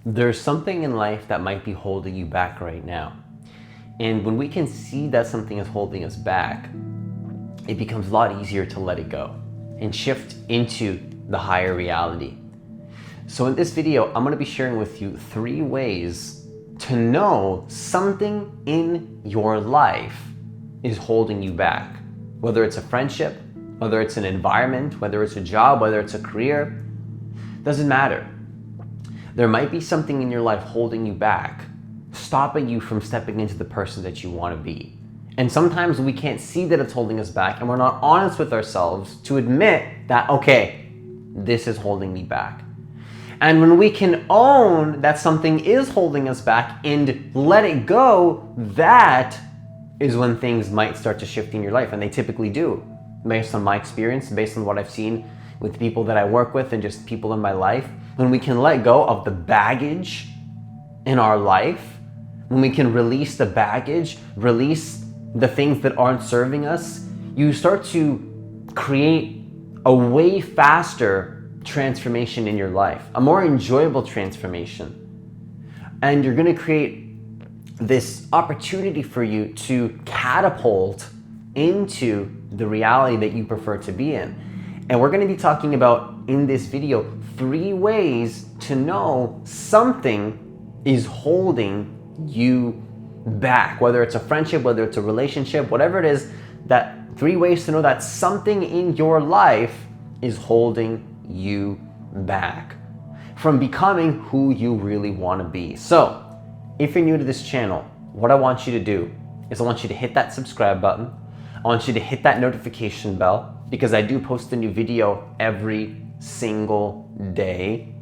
There's something in life that might be holding you back right now. And when we can see that something is holding us back, it becomes a lot easier to let it go and shift into the higher reality. So in this video, I'm gonna be sharing with you 3 ways to know something in your life is holding you back. Whether it's a friendship, whether it's an environment, whether it's a job, whether it's a career, doesn't matter. There might be something in your life holding you back, stopping you from stepping into the person that you want to be. And sometimes we can't see that it's holding us back, and we're not honest with ourselves to admit that, okay, this is holding me back. And when we can own that something is holding us back and let it go, that is when things might start to shift in your life, and they typically do. Based on my experience, based on what I've seen with people that I work with and just people in my life, when we can let go of the baggage in our life, when we can release the baggage, release the things that aren't serving us, you start to create a way faster transformation in your life, a more enjoyable transformation. And you're gonna create this opportunity for you to catapult into the reality that you prefer to be in. And we're gonna be talking about in this video 3 ways to know something is holding you back, whether it's a friendship, whether it's a relationship, whatever it is, that 3 ways to know that something in your life is holding you back from becoming who you really want to be. So if you're new to this channel, what I want you to do is I want you to hit that subscribe button. I want you to hit that notification bell, because I do post a new video every single day.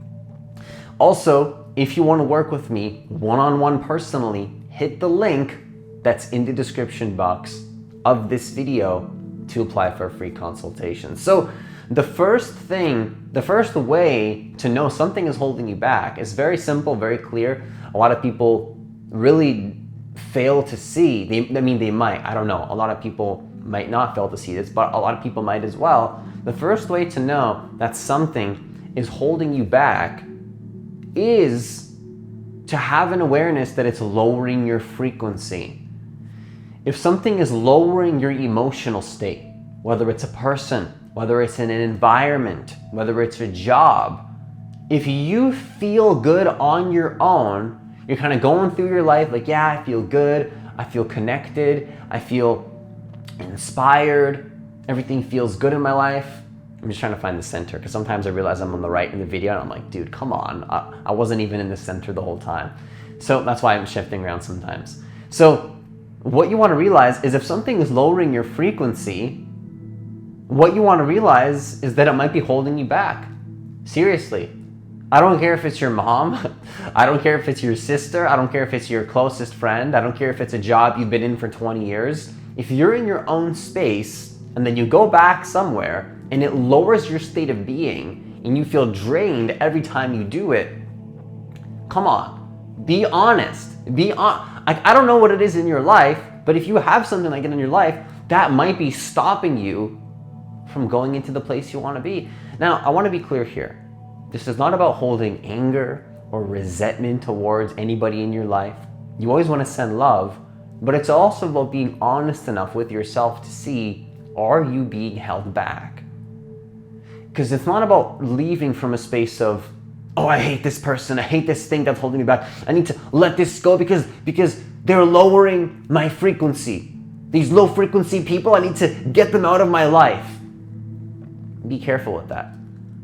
Also, if you want to work with me one-on-one personally, hit the link that's in the description box of this video to apply for a free consultation. So the first way to know something is holding you back is very simple, very clear. A lot of people really fail to see. They might, I don't know. A lot of people might not fail to see this, but a lot of people might as well. The first way to know that something is holding you back is to have an awareness that it's lowering your frequency. If something is lowering your emotional state, whether it's a person, whether it's in an environment, whether it's a job, if you feel good on your own, you're kind of going through your life like, yeah, I feel good, I feel connected, I feel inspired, everything feels good in my life. I'm just trying to find the center, because sometimes I realize I'm on the right in the video and I'm like, dude, come on. I wasn't even in the center the whole time. So that's why I'm shifting around sometimes. So what you want to realize is if something is lowering your frequency, what you want to realize is that it might be holding you back. Seriously. I don't care if it's your mom. I don't care if it's your sister. I don't care if it's your closest friend. I don't care if it's a job you've been in for 20 years. If you're in your own space and then you go back somewhere and it lowers your state of being and you feel drained every time you do it, come on, be honest. I don't know what it is in your life, but if you have something like it in your life, that might be stopping you from going into the place you want to be. Now, I want to be clear here. This is not about holding anger or resentment towards anybody in your life. You always want to send love, but it's also about being honest enough with yourself to see, are you being held back? Because it's not about leaving from a space of, oh, I hate this person, I hate this thing that's holding me back. I need to let this go because they're lowering my frequency. These low frequency people, I need to get them out of my life. Be careful with that,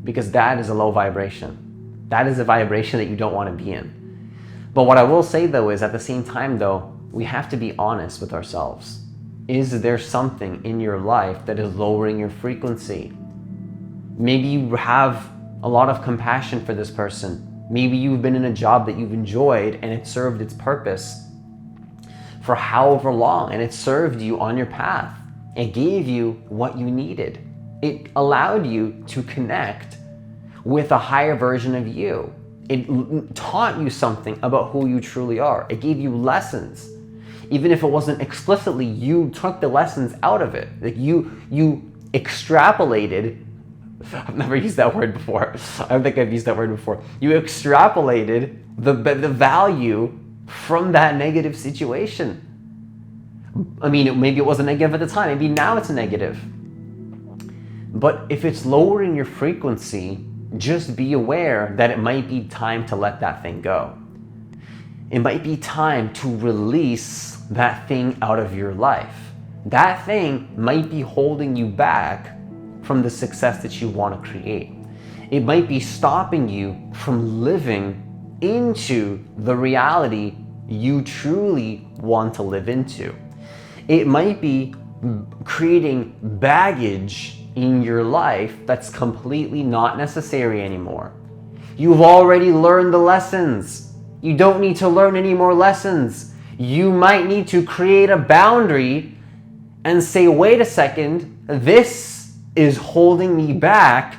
because that is a low vibration. That is a vibration that you don't want to be in. But what I will say though is at the same time though, we have to be honest with ourselves. Is there something in your life that is lowering your frequency? Maybe you have a lot of compassion for this person. Maybe you've been in a job that you've enjoyed and it served its purpose for however long, and it served you on your path. It gave you what you needed. It allowed you to connect with a higher version of you. It taught you something about who you truly are. It gave you lessons. Even if it wasn't explicitly, you took the lessons out of it. Like you extrapolated I've never used that word before. I don't think I've used that word before. You extrapolated the value from that negative situation. I mean, maybe it wasn't negative at the time. Maybe now it's a negative. But if it's lowering your frequency, just be aware that it might be time to let that thing go. It might be time to release that thing out of your life. That thing might be holding you back from the success that you want to create. It might be stopping you from living into the reality you truly want to live into. It might be creating baggage in your life that's completely not necessary anymore. You've already learned the lessons. You don't need to learn any more lessons. You might need to create a boundary and say, wait a second, this is holding me back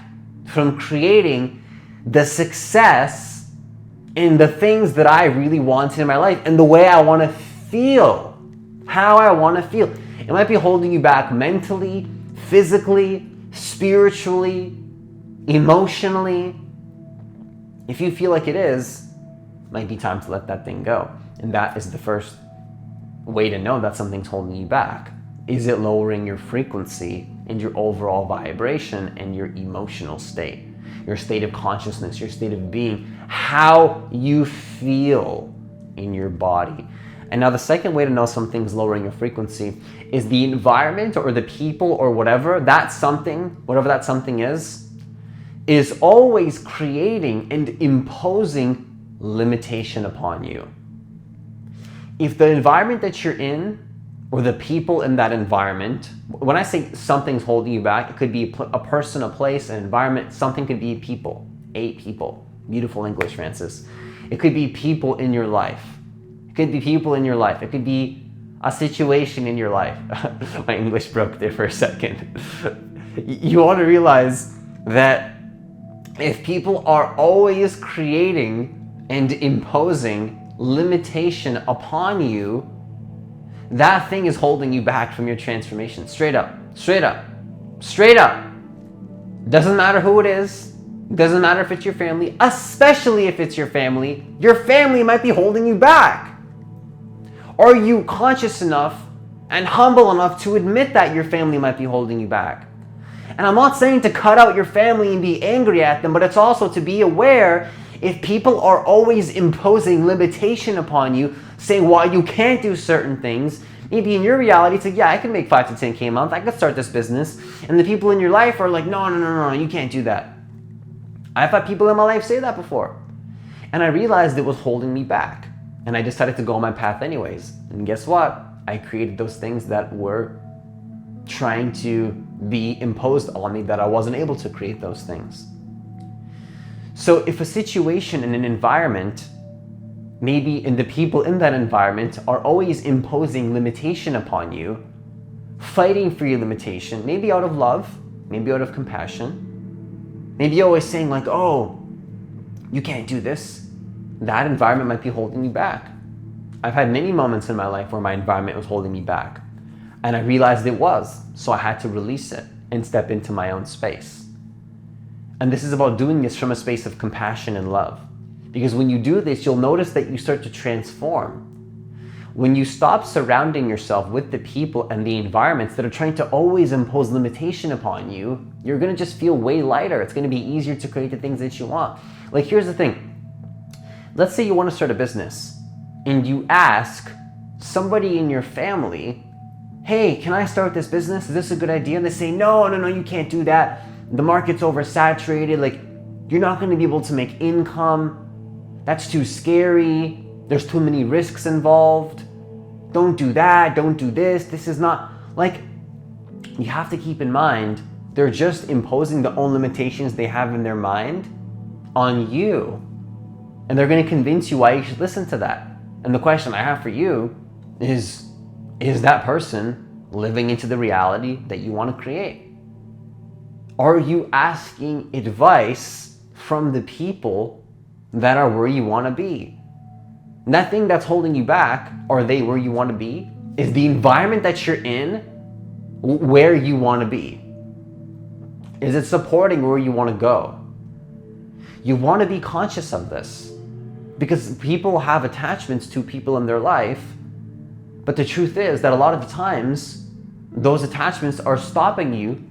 from creating the success in the things that I really want in my life and the way I want to feel, how I want to feel. It might be holding you back mentally, physically, spiritually, emotionally. If you feel like it is, it might be time to let that thing go. And that is the first way to know that something's holding you back. Is it lowering your frequency and your overall vibration and your emotional state, your state of consciousness, your state of being, how you feel in your body? And now the second way to know something's lowering your frequency is the environment or the people or whatever that something, whatever that something is always creating and imposing limitation upon you. If the environment that you're in or the people in that environment, when I say something's holding you back, it could be a person, a place, an environment. Something could be people, 8 people. Beautiful English, Francis. It could be people in your life. It could be people in your life. It could be a situation in your life. My English broke there for a second. You want to realize that if people are always creating and imposing limitation upon you, that thing is holding you back from your transformation. Straight up, straight up, straight up. Doesn't matter who it is. Doesn't matter if it's your family, especially if it's your family. Your family might be holding you back. Are you conscious enough and humble enough to admit that your family might be holding you back? And I'm not saying to cut out your family and be angry at them, but it's also to be aware if people are always imposing limitation upon you, saying why you can't do certain things. Maybe in your reality, it's like, yeah, I can make 5 to 10K a month. I could start this business. And the people in your life are like, no, you can't do that. I've had people in my life say that before. And I realized it was holding me back. And I decided to go on my path anyways. And guess what? I created those things that were trying to be imposed on me that I wasn't able to create those things. So if a situation and an environment, maybe and the people in that environment are always imposing limitation upon you, fighting for your limitation, maybe out of love, maybe out of compassion, maybe always saying like, oh, you can't do this, that environment might be holding you back. I've had many moments in my life where my environment was holding me back. And I realized it was, so I had to release it and step into my own space. And this is about doing this from a space of compassion and love. Because when you do this, you'll notice that you start to transform. When you stop surrounding yourself with the people and the environments that are trying to always impose limitation upon you, you're gonna just feel way lighter. It's gonna be easier to create the things that you want. Like, here's the thing. Let's say you wanna start a business and you ask somebody in your family, hey, can I start this business? Is this a good idea? And they say, no, you can't do that. The market's oversaturated. Like, you're not going to be able to make income. That's too scary. There's too many risks involved. Don't do that. Don't do this. This is not, like, you have to keep in mind, they're just imposing the own limitations they have in their mind on you. And they're going to convince you why you should listen to that. And the question I have for you is that person living into the reality that you want to create? Are you asking advice from the people that are where you want to be? And that thing that's holding you back, are they where you want to be? Is the environment that you're in where you want to be? Is it supporting where you want to go? You want to be conscious of this, because people have attachments to people in their life, but the truth is that a lot of the times those attachments are stopping you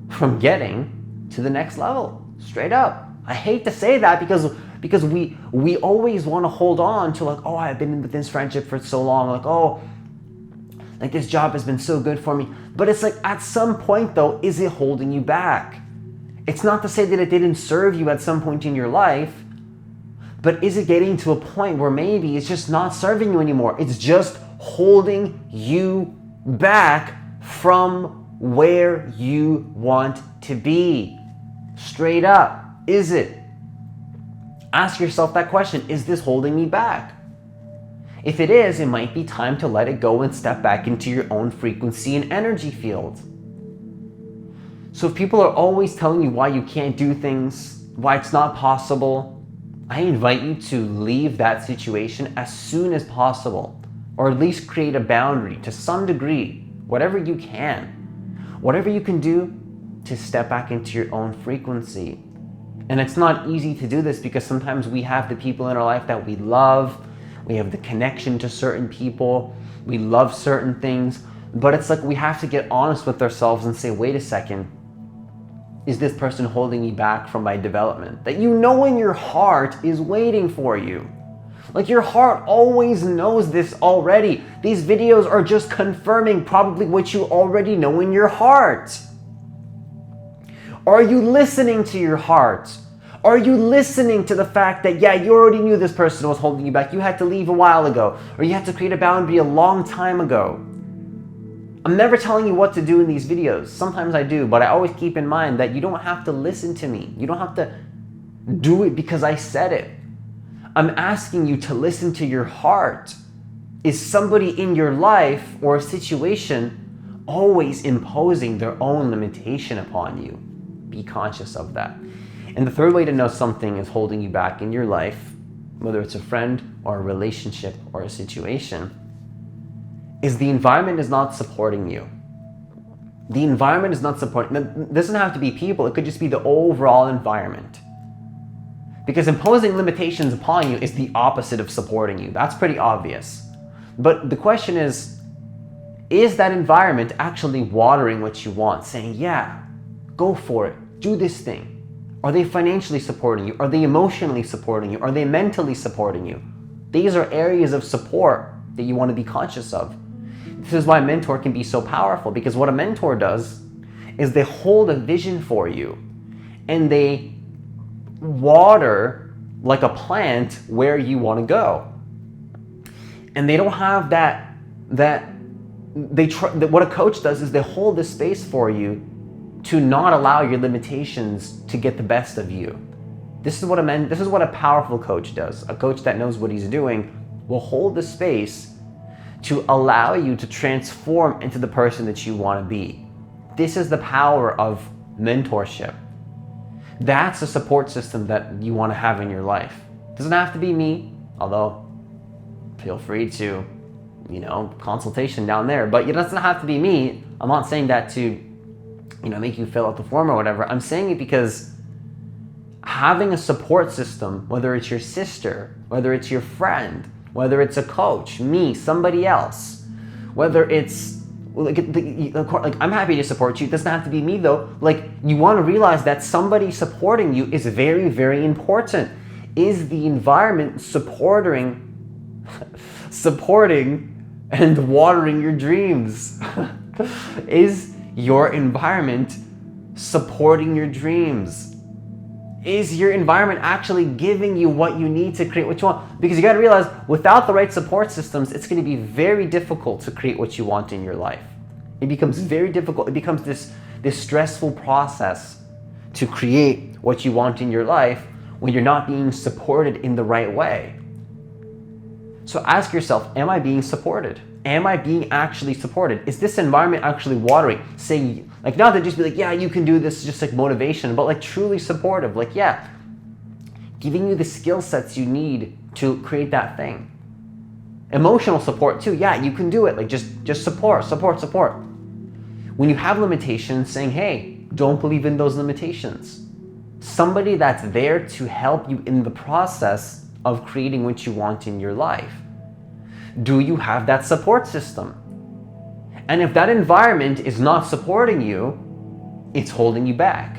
from getting to the next level. Straight up. I hate to say that because we always want to hold on to like, oh, I've been with this friendship for so long, like, oh, like this job has been so good for me. But it's like at some point though, is it holding you back? It's not to say that it didn't serve you at some point in your life, but is it getting to a point where maybe it's just not serving you anymore? It's just holding you back from where you want to be. Straight up, is it? Ask yourself that question. Is this holding me back? If it is, it might be time to let it go and step back into your own frequency and energy field. So if people are always telling you why you can't do things, why it's not possible, I invite you to leave that situation as soon as possible, or at least create a boundary to some degree, whatever you can. Whatever you can do to step back into your own frequency. And it's not easy to do this because sometimes we have the people in our life that we love, we have the connection to certain people, we love certain things, but it's like we have to get honest with ourselves and say, wait a second, is this person holding me back from my development? That you know in your heart is waiting for you. Like your heart always knows this already. These videos are just confirming probably what you already know in your heart. Are you listening to your heart? Are you listening to the fact that, yeah, you already knew this person was holding you back. You had to leave a while ago, or you had to create a boundary a long time ago. I'm never telling you what to do in these videos. Sometimes I do, but I always keep in mind that you don't have to listen to me. You don't have to do it because I said it. I'm asking you to listen to your heart. Is somebody in your life or a situation always imposing their own limitation upon you? Be conscious of that. And the third way to know something is holding you back in your life, whether it's a friend or a relationship or a situation, is the environment is not supporting you. The environment is not supporting. It doesn't have to be people. It could just be the overall environment. Because imposing limitations upon you is the opposite of supporting you. That's pretty obvious. But the question is that environment actually watering what you want? Saying, yeah, go for it. Do this thing. Are they financially supporting you? Are they emotionally supporting you? Are they mentally supporting you? These are areas of support that you want to be conscious of. This is why a mentor can be so powerful, because what a mentor does is they hold a vision for you and they water like a plant where you want to go. And they don't have what a coach does is they hold the space for you to not allow your limitations to get the best of you. This is what a powerful coach does. A coach that knows what he's doing will hold the space to allow you to transform into the person that you want to be. This is the power of mentorship. That's a support system that you want to have in your life. It doesn't have to be me, although feel free to, consultation down there, but it doesn't have to be me. I'm not saying that to, make you fill out the form or whatever. I'm saying it because having a support system, whether it's your sister, whether it's your friend, whether it's a coach, me, somebody else, whether it's like I'm happy to support you. It doesn't have to be me though. Like, you want to realize that somebody supporting you is very, very important. Is the environment supporting and watering your dreams? Is your environment supporting your dreams? Is your environment actually giving you what you need to create what you want? Because you got to realize, without the right support systems, it's going to be very difficult to create what you want in your life. It becomes very difficult. It becomes this stressful process to create what you want in your life when you're not being supported in the right way. So ask yourself, am I being supported? Am I being actually supported? Is this environment actually watering? Saying, like, not to just be like, yeah, you can do this, just like motivation, but like truly supportive. Like, yeah, giving you the skill sets you need to create that thing. Emotional support too. Yeah, you can do it. Like, just support. When you have limitations, saying, hey, don't believe in those limitations. Somebody that's there to help you in the process of creating what you want in your life. Do you have that support system? And if that environment is not supporting you, it's holding you back.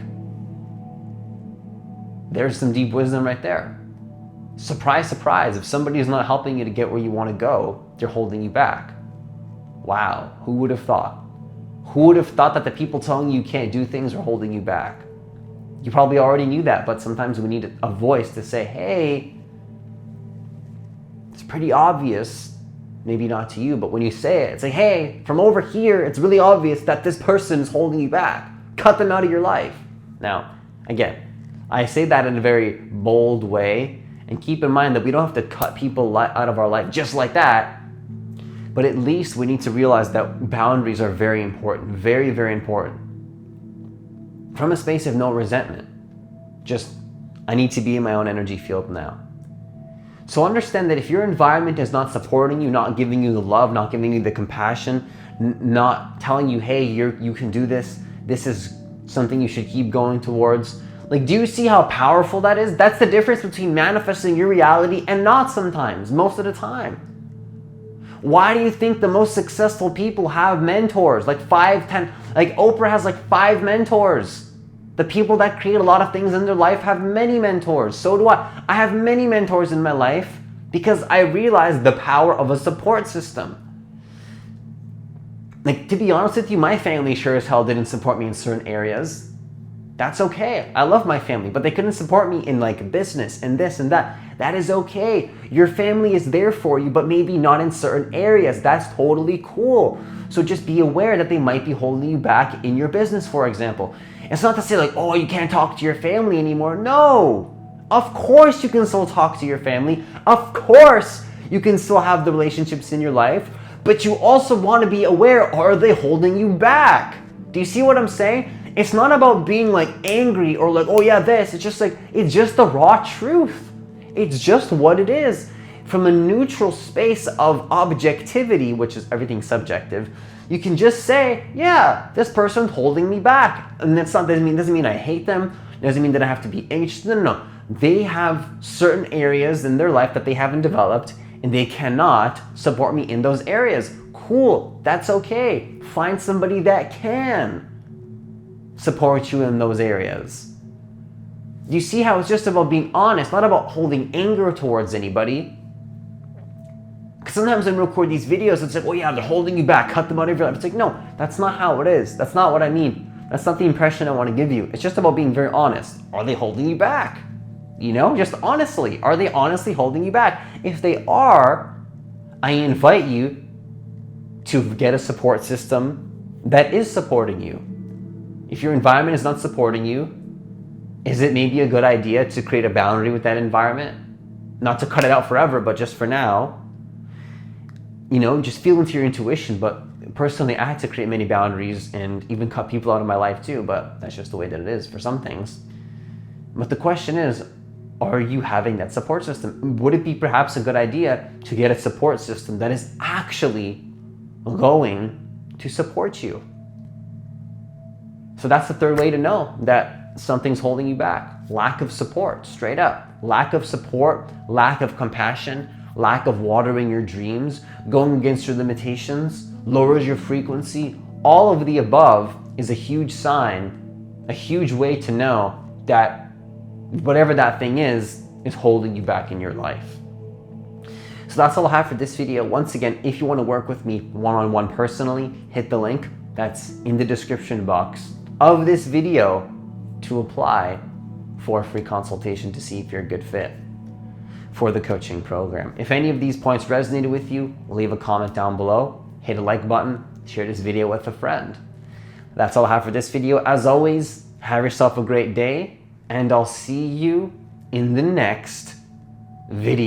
There's some deep wisdom right there. Surprise, surprise, if somebody is not helping you to get where you want to go, they're holding you back. Wow, who would have thought? Who would have thought that the people telling you can't do things are holding you back? You probably already knew that, but sometimes we need a voice to say, hey, it's pretty obvious. Maybe not to you, but when you say it, say, hey, from over here, it's really obvious that this person is holding you back. Cut them out of your life. Now, again, I say that in a very bold way, and keep in mind that we don't have to cut people out of our life just like that, but at least we need to realize that boundaries are very important, very, very important. From a space of no resentment, just, I need to be in my own energy field now. So understand that if your environment is not supporting you, not giving you the love, not giving you the compassion, not telling you, hey, you can do this, this is something you should keep going towards. Like, do you see how powerful that is? That's the difference between manifesting your reality and not sometimes, most of the time. Why do you think the most successful people have mentors? Like 5, 10, like Oprah has like 5 mentors. The people that create a lot of things in their life have many mentors. So do I. I have many mentors in my life because I realized the power of a support system. Like, to be honest with you, my family sure as hell didn't support me in certain areas. That's okay. I love my family, but they couldn't support me in like business and this and that. That is okay. Your family is there for you, but maybe not in certain areas. That's totally cool. So just be aware that they might be holding you back in your business, for example. It's not to say like, oh, you can't talk to your family anymore. No, of course you can still talk to your family. Of course you can still have the relationships in your life, but you also want to be aware, are they holding you back? Do you see what I'm saying? It's not about being like angry or like, oh yeah, this. It's just like, it's just the raw truth. It's just what it is. From a neutral space of objectivity, which is everything subjective, you can just say, yeah, this person's holding me back. And that's not, doesn't mean I hate them. Doesn't mean that I have to be anxious. No. They have certain areas in their life that they haven't developed and they cannot support me in those areas. Cool, that's okay. Find somebody that can support you in those areas. You see how it's just about being honest, not about holding anger towards anybody. Because sometimes when we record these videos, it's like, oh yeah, they're holding you back, cut them out of your life. It's like, no, that's not how it is. That's not what I mean. That's not the impression I want to give you. It's just about being very honest. Are they holding you back? You know, just honestly, are they honestly holding you back? If they are, I invite you to get a support system that is supporting you. If your environment is not supporting you, is it maybe a good idea to create a boundary with that environment? Not to cut it out forever, but just for now. You know, just feel into your intuition. But personally, I had to create many boundaries and even cut people out of my life too, but that's just the way that it is for some things. But the question is, are you having that support system? Would it be perhaps a good idea to get a support system that is actually going to support you? So that's the third way to know that something's holding you back. Lack of support, straight up. Lack of support, lack of compassion, lack of watering your dreams, going against your limitations, lowers your frequency. All of the above is a huge sign, a huge way to know that whatever that thing is holding you back in your life. So that's all I have for this video. Once again, if you want to work with me one-on-one personally, hit the link that's in the description box of this video to apply for a free consultation to see if you're a good fit for the coaching program. If any of these points resonated with you, leave a comment down below, hit a like button, share this video with a friend. That's all I have for this video. As always, have yourself a great day, and I'll see you in the next video.